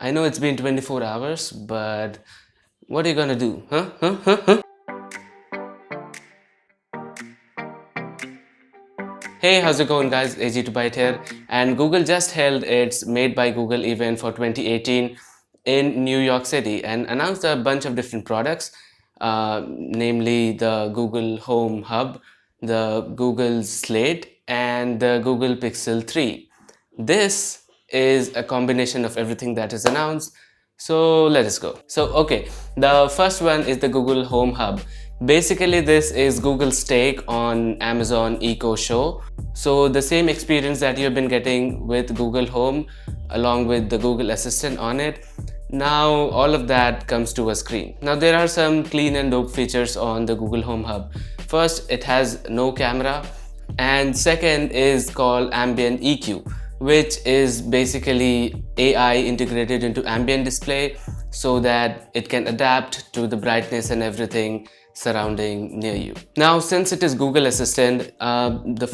I know it's been 24 hours, but what are you gonna do? Huh? Hey, how's it going, guys? AG2Byte here. And Google just held its Made by Google event for 2018 in New York City and announced a bunch of different products, namely the Google Home Hub, the Google Slate, and the Google Pixel 3. This is a combination of everything that is announced. So let us go. Okay, the first one is the Google Home Hub. Basically, this is Google's take on Amazon Echo Show. So the same experience that you've been getting with Google Home along with the Google Assistant on it, now all of that comes to a screen. Now there are some clean and dope features on the Google Home Hub. First, it has no camera, and second is called ambient EQ, which is basically AI integrated into ambient display so that it can adapt to the brightness and everything surrounding near you. Now since it is Google Assistant, the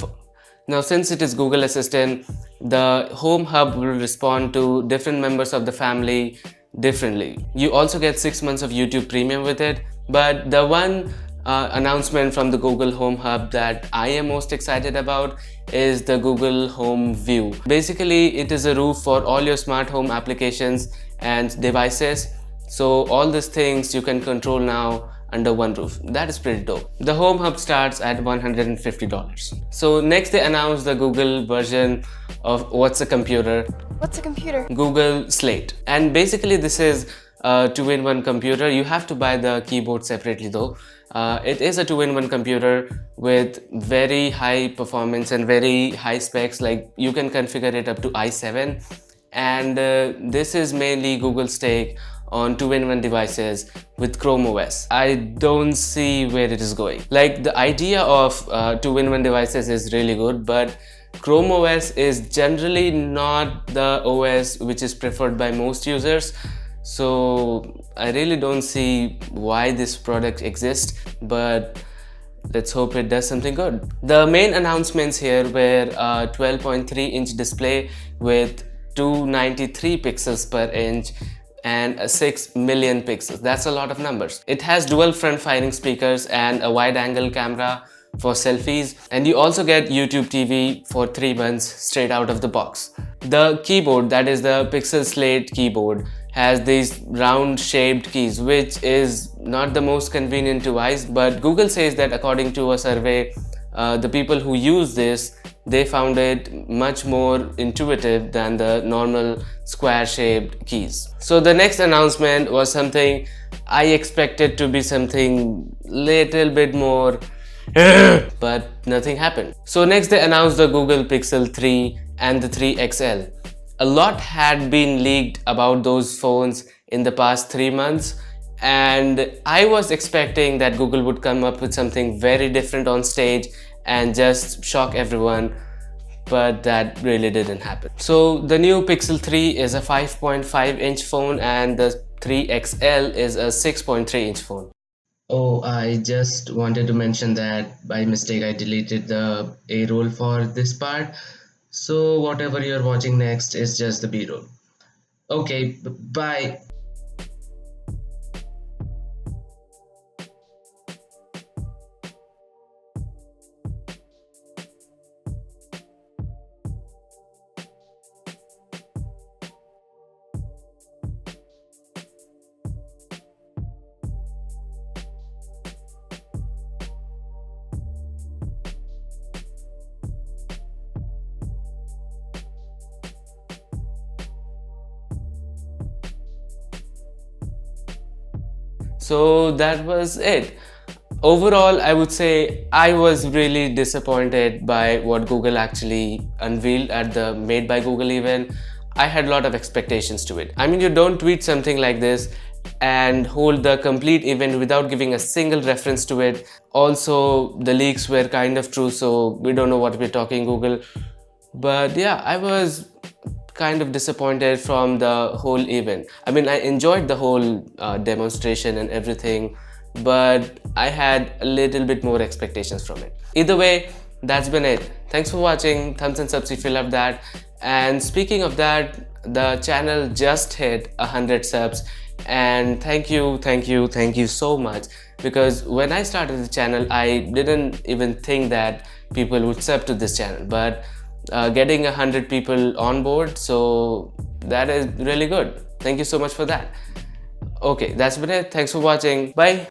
Home Hub will respond to different members of the family differently. You also get 6 months of YouTube Premium with it, but the one announcement from the Google Home Hub that I am most excited about is the Google Home View. Basically, it is a roof for all your smart home applications and devices. So all these things you can control now under one roof. That is pretty dope. The Home Hub starts at $150. So next they announced the Google version of What's a Computer? What's a computer? Google Slate. And basically this is a two-in-one computer. You have to buy the keyboard separately though. It is a two-in-one computer with very high performance and very high specs. Like you can configure it up to i7, and this is mainly Google's take on two-in-one devices with Chrome OS. I don't see where it is going. Like the idea of two-in-one devices is really good, but Chrome OS is generally not the OS which is preferred by most users. So I really don't see why this product exists, but let's hope it does something good. The main announcements here were a 12.3-inch display with 293 pixels per inch and 6 million pixels. That's a lot of numbers. It has dual front firing speakers and a wide angle camera for selfies, and you also get YouTube TV for 3 months straight out of the box. The keyboard, that is the Pixel Slate keyboard, has these round shaped keys, which is not the most convenient device, but Google says that according to a survey, the people who use this, they found it much more intuitive than the normal square shaped keys. So the next announcement was something I expected to be something little bit more but nothing happened. So next they announced the Google Pixel 3 and the 3 XL. A lot had been leaked about those phones in the past 3 months, and I was expecting that Google would come up with something very different on stage and just shock everyone, but that really didn't happen. So the new Pixel 3 is a 5.5-inch phone and the 3 XL is a 6.3-inch phone. Oh, I just wanted to mention that by mistake I deleted the A-roll for this part. So whatever you're watching next is just the B-roll. Okay, bye. So that was it. Overall, I would say I was really disappointed by what Google actually unveiled at the Made by Google event. I had a lot of expectations to it. I mean, you don't tweet something like this and hold the complete event without giving a single reference to it. Also, the leaks were kind of true, so we don't know what we're talking, Google. But yeah, I was kind of disappointed from the whole event. I mean, I enjoyed the whole demonstration and everything, but I had a little bit more expectations from it. Either way, that's been it. Thanks for watching. Thumbs and subs if you love that. And speaking of that, the channel just hit 100 subs, and thank you so much, because when I started the channel I didn't even think that people would sub to this channel, but getting 100 people on board, so that is really good. Thank you so much for that. Okay, that's been it. Thanks for watching. Bye.